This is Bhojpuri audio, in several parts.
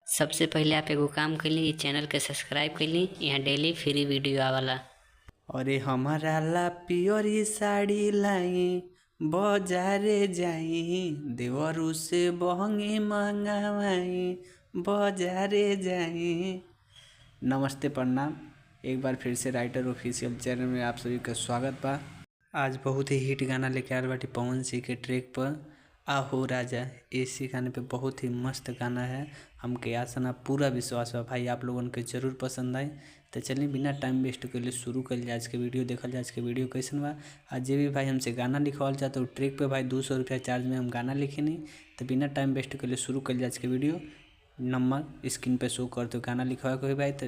सबसे पहले आप एगो काम कइली, चैनल के सब्सक्राइब कइली। यहाँ डेली फ्री वीडियो आवाला। अरे हमारा ला पियरी साड़ी लाई बाजारे जाई, देवरू से बहंगी मंगावाई बाजारे जाई। नमस्ते, प्रणाम। एक बार फिर से राइटर ऑफिशियल चैनल में आप सभी का स्वागत बा। आज बहुत ही हिट गाना लेके आयल बाटी पवन सिंह के ट्रैक पर आहो राजा। इसी गाने पे बहुत ही मस्त गाना है। हमके आसना पूरा विश्वास बा भाई आप लोगन के जरूर पसंद आए। तो चलिए बिना टाइम वेस्ट के लिए शुरू कर लिया आज के वीडियो। देखल जाए आज के वीडियो कैसन बा। आज जे भी भाई हमसे गाना लिखवाल चाहते हो ट्रैक पे भाई 200 रुपया चार्ज में हम गाना लिखे नहीं। तो बिना टाइम वेस्ट के लिए शुरू कर लिया आज के वीडियो। नंबर स्क्रीन पे शो करते हो, गाना लिखवा के भाई तो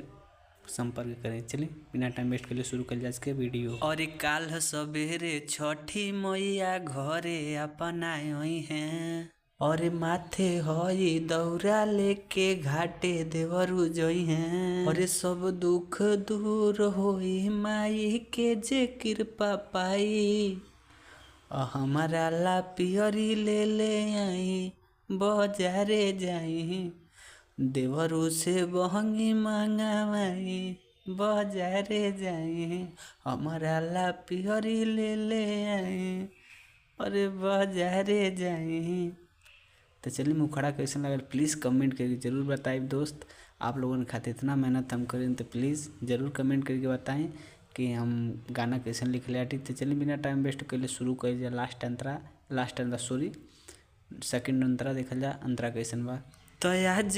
संपर्क करें। चलिए बिना टाइम वेस्ट के लिए शुरू कर लिया आज के वीडियो। और काल सवेरे छठी मैया घरे अपना आई हैं, और माथे हई दौरा लेके घाटे देवरू जई हैं। और सब दुख दूर होई माई के जे कृपा पाई, हमारा ला पियरी ले ले आई बाजारे जाई, देवरू से बहंगी मंगावाई बाजारे जाई, हमारा ला पियरी ले ले आई अरे बाजारे जाई। तो चलिए मुखड़ा कैसे लगा प्लीज़ कमेंट करके ज़रूर बताएं दोस्त। आप लोगों ने खाते इतना मेहनत हम करें तो प्लीज़ ज़रूर कमेंट करके बताएं कि हम गाना कैसे लिख लिया। ठीक, तो चलिए बिना टाइम वेस्ट कर लिए शुरू कर दिया। लास्ट अंतरा सॉरी सेकंड अंतरा देखल जा अंतरा कैसन बा। तो आज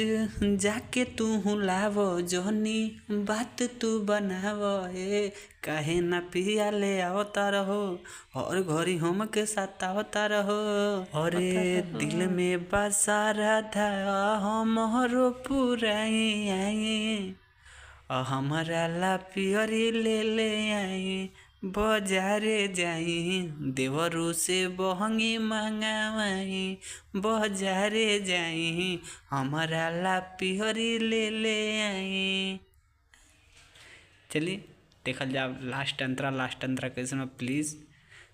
जाके तू लावो जोहनी बात तू बनावो, काहे ना पिया ले आवता रहो और घरी हम के साथ आवता रहो। अरे दिल में बसारा था हमरो पुराई आई, हमारा ला पियरी ले ले आई बाजारे जाई, देवरू से बहंगी मंगावाई बाजारे जाई, हमारा ला पियरी ले ले आई। चलिए देखल जाओ लास्ट अंतरा कैसे ना प्लीज़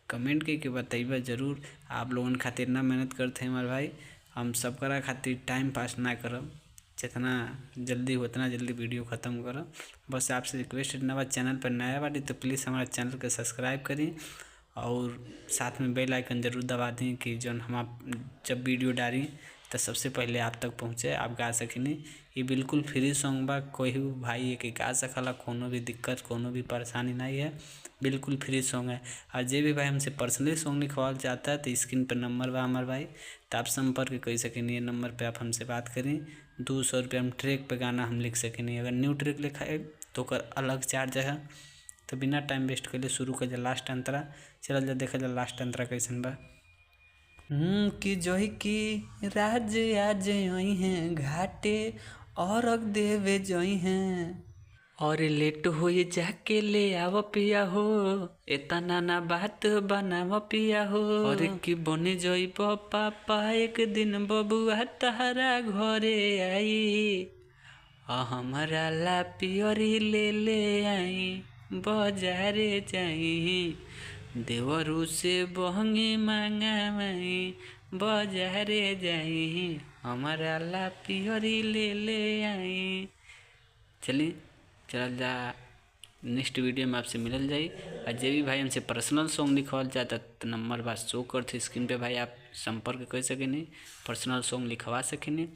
कमेंट करके बताइए ज़रूर। आप लोगन खातिर ना मेहनत करते हैं हमारे भाई, हम सब करा खातिर टाइम पास ना करब, जितना जल्दी हो उतना जल्दी वीडियो ख़त्म करो। बस आपसे रिक्वेस्ट है, नवा चैनल पर नया बाटी तो प्लीज़ हमारा चैनल को सब्सक्राइब करें और साथ में बेल आइकन ज़रूर दबा दें कि जो हम जब वीडियो डाली तो सबसे पहले आप तक पहुँचे, आप गा सकें। ये बिल्कुल फ्री सॉन्ग बा, कोई भी भाई एक गा सकला, कोनो भी दिक्कत कोनो भी परेशानी नहीं है, बिल्कुल फ्री सॉन्ग है। और जे भी भाई हमसे पर्सनली सॉन्ग लिखवाना चाहता है तो स्क्रीन पर नंबर बा हमारे भाई, तो आप संपर्क कर सकें। ये नंबर पे आप हमसे बात करें। 200 रुपये हम ट्रैक पे गाना हम लिख सकें। अगर न्यू ट्रैक लिखा है तो कर अलग चार्ज है। तो बिना टाइम वेस्ट के लिए शुरू कर जा लास्ट अंतरा। चल जा देखा जा लास्ट अंतरा कैसन बा। कि जोही की राज आज आई हैं घाटे और देवे जोई हैं, और लेट हुई जाके ले आव पिया हो, इतना ना बात बनाव पिया हो। और कि बने जोई पापा एक दिन बबुआ तहरा घरे आई, हमारा ला पियरी ले ले आई बाजारे जाई, देवरू से बहंगी मंगावाई बाजारे जाई, हमारा ला पियरी ले ले आई। चलिए चल जा नेक्स्ट वीडियो में आपसे मिलल जाई। और जे भी भाई हमसे पर्सनल सॉन्ग लिखवाल चाहता तो नंबर बात शो करते स्क्रीन पे भाई, आप संपर्क कर सकें, पर्सनल सॉन्ग लिखवा सकें।